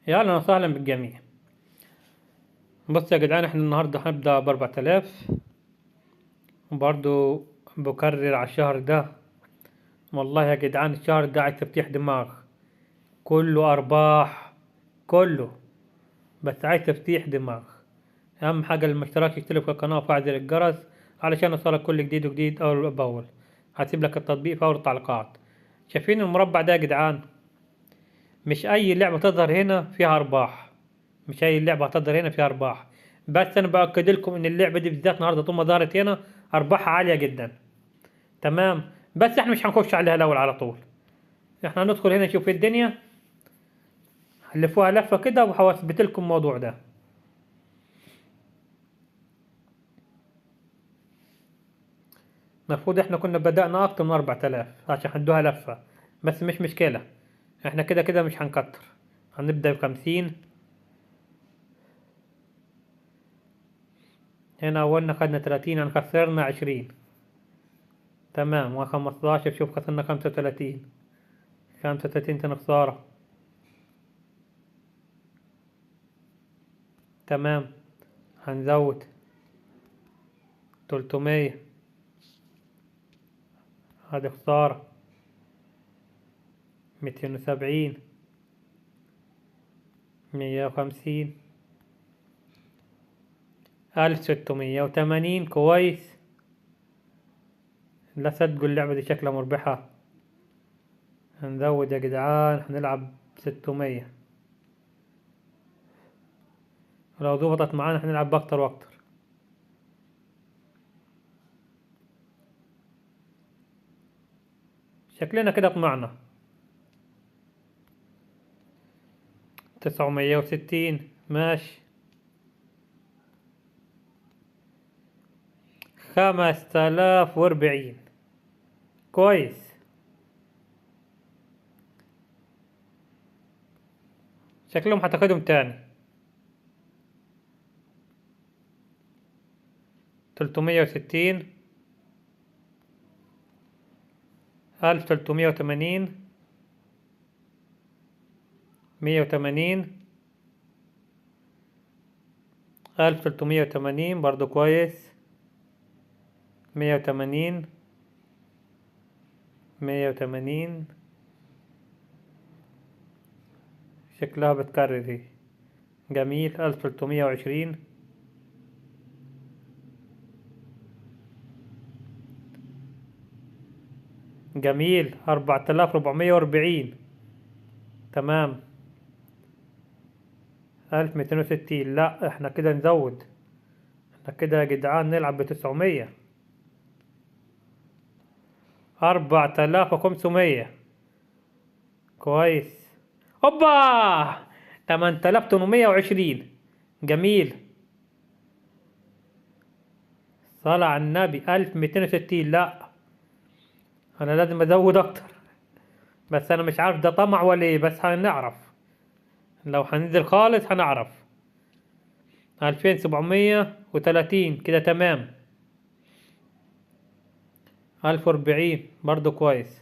يا اهلا وسهلا بالجميع. بص يا جدعان، احنا النهارده هنبدأ ب4000. وبرضو بكرر على الشهر ده. والله يا جدعان الشهر ده عايز تفتيح دماغ، كله ارباح، كله. بس عايز تفتيح دماغ. اهم حاجة اللي مشتركش يشترك في القناة وفعل زر الجرس علشان يوصلك كل جديد وجديد اول باول. هسيب لك التطبيق في اول التعليقات. شايفين المربع ده يا جدعان؟ مش اي لعبة تظهر هنا فيها ارباح، مش اي لعبة هتظهر هنا فيها ارباح. بس انا باكد لكم ان اللعبة دي بالذات النهارده طول ما ظهرت هنا ارباحها عالية جدا. تمام. بس احنا مش هنخش عليها الاول على طول. احنا هندخل هنا نشوف إيه الدنيا، هنلفوها لفة كده وهثبت لكم الموضوع ده. المفروض احنا كنا بدأنا اكتر من 4000 عشان هندوها لفة. بس مش مشكلة، احنا كده كده مش هنكتر. هنبدأ ب50. هنا اولنا خدنا 30، هنخسرنا 20. تمام، و15 شوف خسرنا 35. 35 تاني خسارة. تمام. هنزود 300. هذه خسارة. 270. 150. 1680. كويس. لا صدقوا اللعبة دي شكلها مربحة. هنزود يا جدعان، هنلعب 600. لو ضبطت معانا هنلعب بأكتر وأكتر. شكلنا كده طمعنا. 960 ماشي. 5040. كويس. شكلهم هتاخدهم تاني. 360. 1380. 180. 1380 برضو كويس. 180. 180. شكلها بتكرر هي. جميل. 1320. جميل. 4440. تمام. 1260. لا احنا كده نزود. احنا كده يا جدعان نلعب ب900. 4500. كويس. هوبا. 8820. جميل. صلاة على النبي. 1260. لا انا لازم ازود اكتر. بس انا مش عارف ده طمع ولا ايه، بس هنعرف. لو هننزل خالص هنعرف. 2730 كده تمام. 1040 برضو كويس.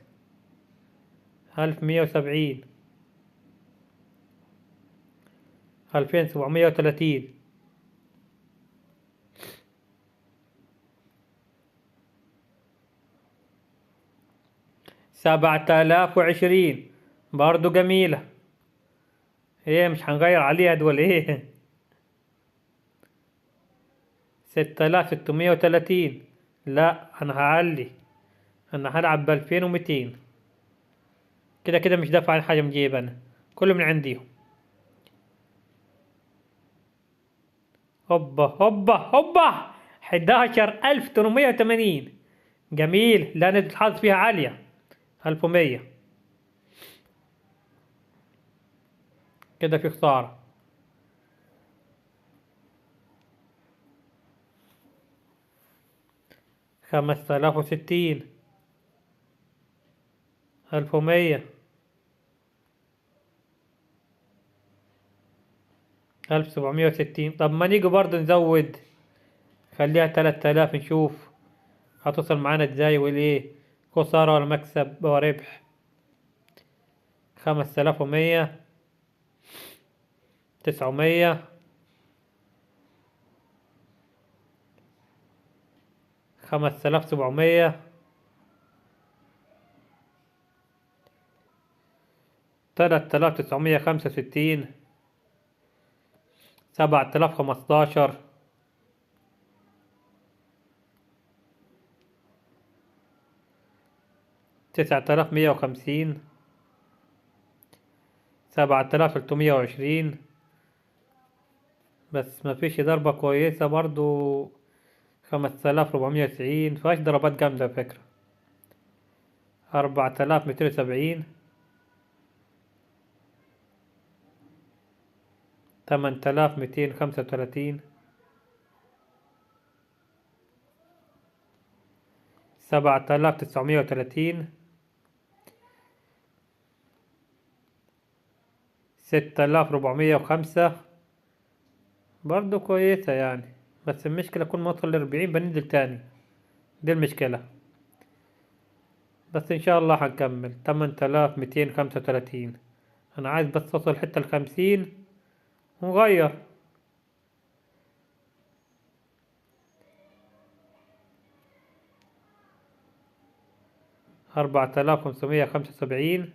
1170. 2730. 7020 برضو جميلة. ايه مش هنغير عليها دول ايه؟ 6630. لا انا هعلي. انا هلعب ب2200. كده كده مش دافع عن حاجة من جيب انا، كله من عنديهم. هوبا هوبا هوبا. 11880. جميل. لا نسبة الحظ فيها عالية. 1100. كده في خسارة. 5060. 1100. 1760. طب ما نيجي برضه نزود، خليها 3000 نشوف هتوصل معانا ازاي والايه، خسارة ولا مكسب وربح. 5100. 900، 5700، 3965، 7015، 9150، 7320. بس مفيش ضربة كويسة برضو. 5490 مفيهاش ضربات جامدة فكرة. 4270، 8235، 7930، 6405 برضو كويسة يعني. بس المشكلة كل ما اوصل ل40 بننزل تاني، دي المشكلة. بس ان شاء الله هنكمل. 8235. انا عايز بس اوصل حتى ال50 ونغير. 4575،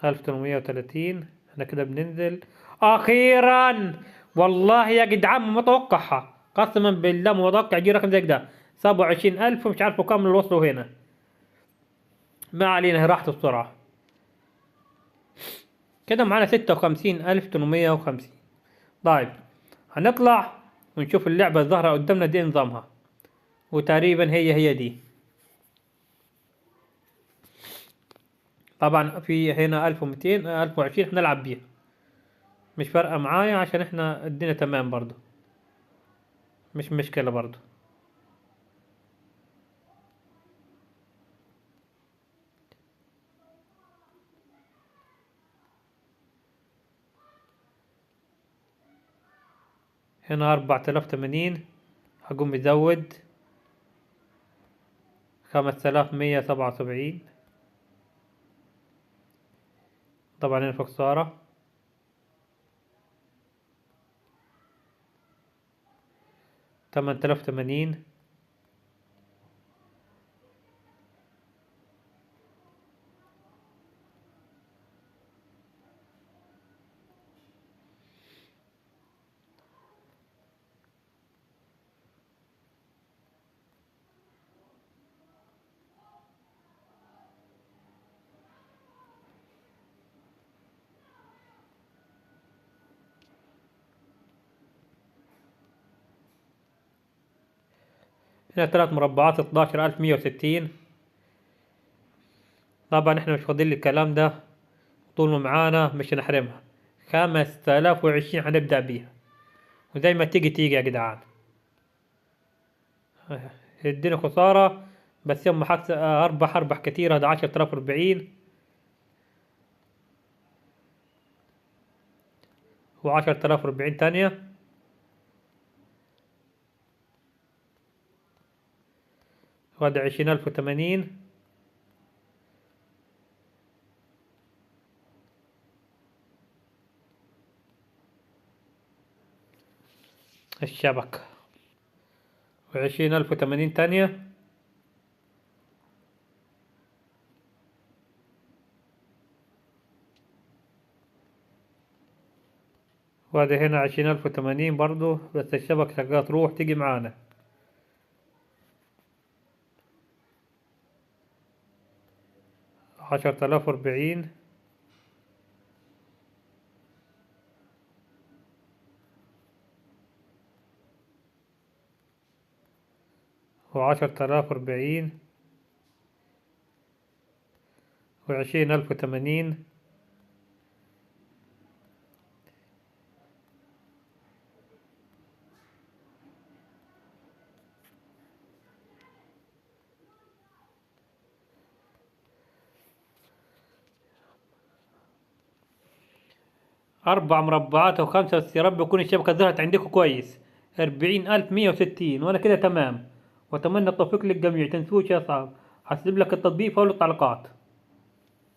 1830. احنا كده بننزل اخيرا. والله يا جدعان ما متوقعها، قسما بالله ما متوقع يجي رقم زي كده. 27000 ومش عارف كام اللي وصلوا هنا. ما علينا، هي راحت بسرعة. كده معانا 56850. طيب هنطلع ونشوف اللعبة الظاهرة قدامنا دي نظامها، وتقريبا هي دي. طبعا في هنا 1200 1020 هنلعب بيها، مش فارقة معايا عشان احنا الدنيا تمام برضو، مش مشكلة برضو. هنا 4080، هقوم مزود 5177. طبعا هنا في خسارة. 8080، هنا 3 مربعات 12160. طبعا احنا مش فاضيين الكلام ده، طول ما معانا مش هنحرمها. 5020 هنبدأ بيها، وزي ما تيجي تيجي يا جدعان. اديني خسارة بس يوم ما اربح كتير. هذا 10040 و10040 تانية. وهذا 20080. الشبكة. و20080 تانية. وهذا هنا 20080 برضو، بس الشبكة شغالة تروح تيجي معانا. 10040. و10040. و20080. 4 مربعات و5، بس يا رب يكون الشبكة ظهرت عندكم كويس. 40160 وأنا كده تمام. وأتمنى التوفيق للجميع. تنسوش يا صاحب، هسيب لك التطبيق في أول التعليقات.